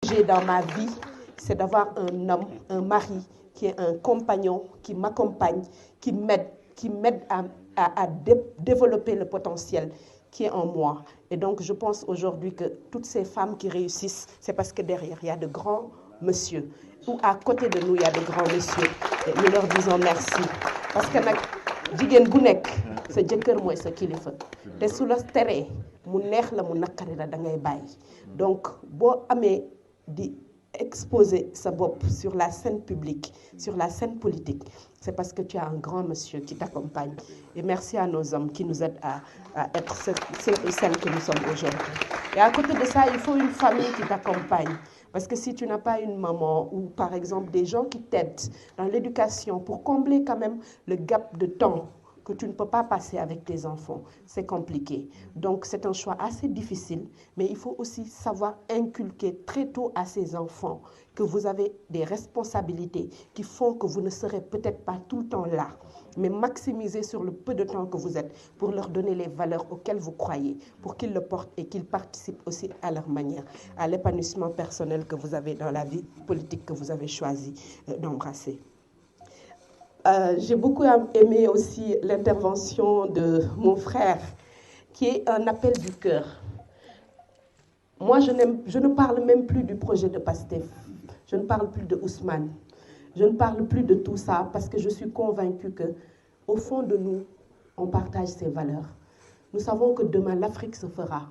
j'ai dans ma vie, c'est d'avoir un homme, un mari, qui est un compagnon, qui m'accompagne, qui m'aide à développer le potentiel qui est en moi. Et donc, je pense aujourd'hui que toutes ces femmes qui réussissent, c'est parce que derrière, il y a de grands monsieur, ou à côté de nous, il y a de grands messieurs. Et nous leur disons merci. Parce que nag jigéen bu nekk sa jëkkër mooy sa kilifa te su la teree mu neex la mu naqari la da ngay bàyyi. Donc boo amee di exposer sa bopp sur la scène publique, sur la scène politique, c'est parce que tu as un grand monsieur qui t'accompagne. Et merci à nos hommes qui nous aident à être ceux et celles que nous sommes aujourd'hui. Et à côté de ça, il faut une famille qui t'accompagne. Parce que si tu n'as pas une maman ou par exemple des gens qui t'aident dans l'éducation pour combler quand même le gap de temps que tu ne peux pas passer avec tes enfants, c'est compliqué. Donc c'est un choix assez difficile, mais il faut aussi savoir inculquer très tôt à ces enfants que vous avez des responsabilités qui font que vous ne serez peut-être pas tout le temps là, mais maximiser sur le peu de temps que vous êtes pour leur donner les valeurs auxquelles vous croyez, pour qu'ils le portent et qu'ils participent aussi à leur manière, à l'épanouissement personnel que vous avez dans la vie politique que vous avez choisi d'embrasser. J'ai beaucoup aimé aussi l'intervention de mon frère, qui est un appel du cœur. Moi, je ne parle même plus du projet de PASTEF. Je ne parle plus de Ousmane. Je ne parle plus de tout ça parce que je suis convaincue qu'au fond de nous, on partage ces valeurs. Nous savons que demain, l'Afrique se fera.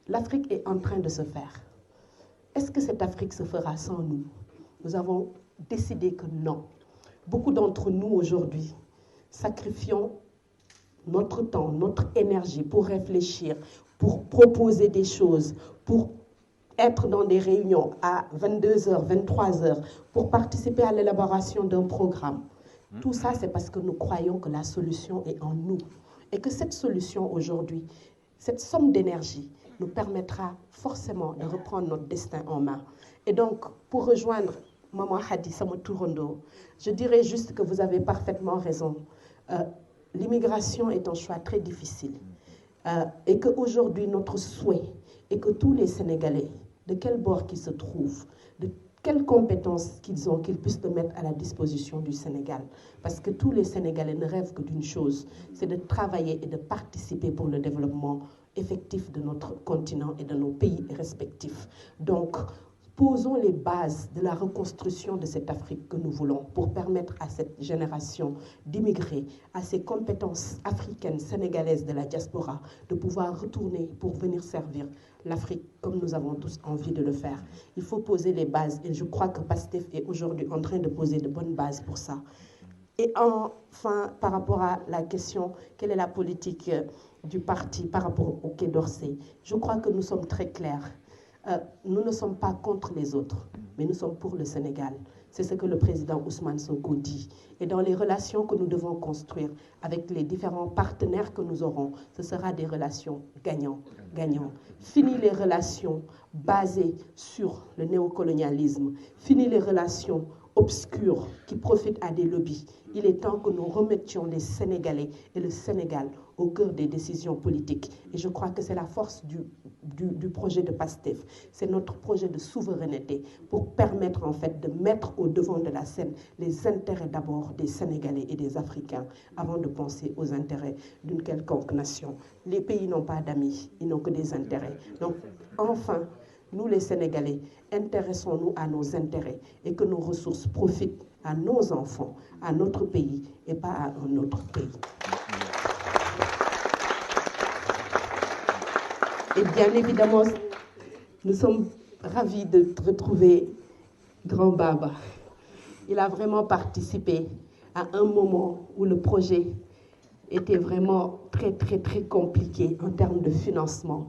L'Afrique est en train de se faire. Est-ce que cette Afrique se fera sans nous? Nous avons décidé que non. Beaucoup d'entre nous aujourd'hui sacrifions notre temps, notre énergie pour réfléchir, pour proposer des choses, pour être dans des réunions à 22h, 23h, pour participer à l'élaboration d'un programme. Tout ça, c'est parce que nous croyons que la solution est en nous. Et que cette solution aujourd'hui, cette somme d'énergie, nous permettra forcément de reprendre notre destin en main. Et donc, pour rejoindre Maman Hadi Sama Tourondo, je dirais juste que vous avez parfaitement raison. L'immigration est un choix très difficile. Et qu'aujourd'hui, notre souhait est que tous les Sénégalais, de quel bord qu'ils se trouvent, de quelles compétences qu'ils ont, qu'ils puissent le mettre à la disposition du Sénégal. Parce que tous les Sénégalais ne rêvent que d'une chose, c'est de travailler et de participer pour le développement effectif de notre continent et de nos pays respectifs. Donc, posons les bases de la reconstruction de cette Afrique que nous voulons pour permettre à cette génération d'immigrer, à ces compétences africaines, sénégalaises de la diaspora, de pouvoir retourner pour venir servir l'Afrique comme nous avons tous envie de le faire. Il faut poser les bases et je crois que PASTEF est aujourd'hui en train de poser de bonnes bases pour ça. Et enfin, par rapport à la question, quelle est la politique du parti par rapport au Quai d'Orsay? Je crois que nous sommes très clairs. Nous ne sommes pas contre les autres, mais nous sommes pour le Sénégal. C'est ce que le président Ousmane Sonko dit. Et dans les relations que nous devons construire avec les différents partenaires que nous aurons, ce sera des relations gagnant-gagnant. Fini les relations basées sur le néocolonialisme. Fini les relations obscures qui profitent à des lobbies. Il est temps que nous remettions les Sénégalais et le Sénégal au cœur des décisions politiques. Et je crois que c'est la force du projet de PASTEF. C'est notre projet de souveraineté pour permettre en fait de mettre au devant de la scène les intérêts d'abord des Sénégalais et des Africains avant de penser aux intérêts d'une quelconque nation. Les pays n'ont pas d'amis, ils n'ont que des intérêts. Donc enfin, nous les Sénégalais, intéressons-nous à nos intérêts et que nos ressources profitent à nos enfants, à notre pays et pas à un autre pays. Et bien évidemment, nous sommes ravis de retrouver Grand Baba. Il a vraiment participé à un moment où le projet était vraiment très compliqué en termes de financement.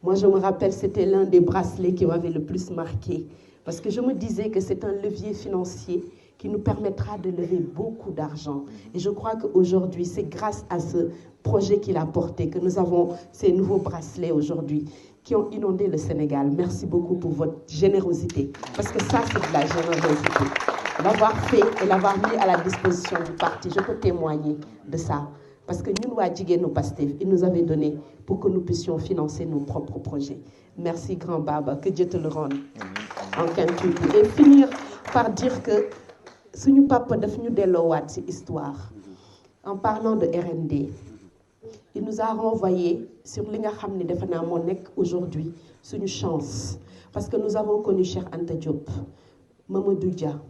Moi, je me rappelle, c'était l'un des bracelets qui m'avait le plus marqué. Parce que je me disais que c'est un levier financier qui nous permettra de lever beaucoup d'argent. Et je crois qu'aujourd'hui, c'est grâce à ce projet qu'il a porté que nous avons ces nouveaux bracelets aujourd'hui qui ont inondé le Sénégal. Merci beaucoup pour votre générosité. Parce que ça, c'est de la générosité. L'avoir fait et l'avoir mis à la disposition du parti, je peux témoigner de ça. Parce que nous, nous PASTEF, il nous avait donné pour que nous puissions financer nos propres projets. Merci, Grand Baba. Que Dieu te le rende. en quintuple. Et finir par dire que suñu papa daf ñu delloowaat ci histoire en parlant de RND. Il nous a renvoyé sur li nga xam ne defe naa moo nekk aujourd'hui suñu chance parce que nous avons connu Cheikh Anta Diop, Mamadou Dia,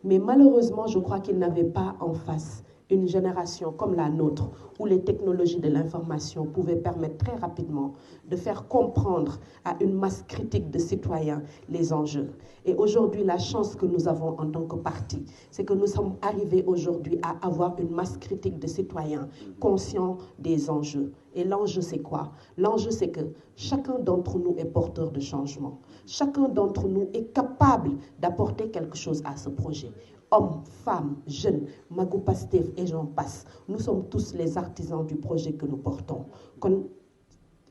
mais malheureusement je crois qu'il n'avait pas en face une génération comme la nôtre où les technologies de l'information pouvaient permettre très rapidement de faire comprendre à une masse critique de citoyens les enjeux. Et aujourd'hui, la chance que nous avons en tant que parti, c'est que nous sommes arrivés aujourd'hui à avoir une masse critique de citoyens conscients des enjeux. Et l'enjeu, c'est quoi? L'enjeu, c'est que chacun d'entre nous est porteur de changement. Chacun d'entre nous est capable d'apporter quelque chose à ce projet. Hommes, femmes, jeunes, Magou Pastef et j'en passe. Nous sommes tous les artisans du projet que nous portons.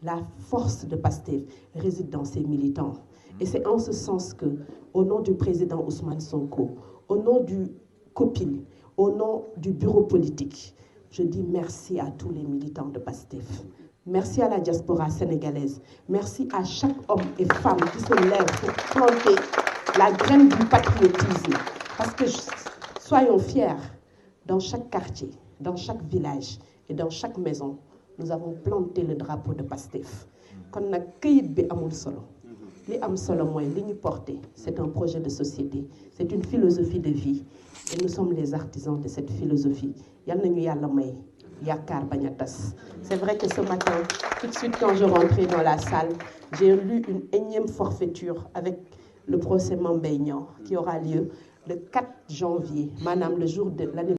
La force de Pastef réside dans ses militants. Et c'est en ce sens que, au nom du président Ousmane Sonko, au nom du COPIL, au nom du bureau politique, je dis merci à tous les militants de Pastef. Merci à la diaspora sénégalaise. Merci à chaque homme et femme qui se lève pour planter la graine du patriotisme. Parce que soyons fiers, dans chaque quartier, dans chaque village et dans chaque maison, nous avons planté le drapeau de Pastef. Kon nag këyit bi amul solo. Li am solo mooy li ñu porté, c'est un projet de société, c'est une philosophie de vie et nous sommes les artisans de cette philosophie. Yal nañu Yàlla may yaakaar bañ a tas. C'est vrai que ce matin, tout de suite quand je rentrais dans la salle, j'ai lu une énième forfaiture avec le procès Mame Mbaye Niang qui aura lieu le 4 janvier, maanaam le jour de l'année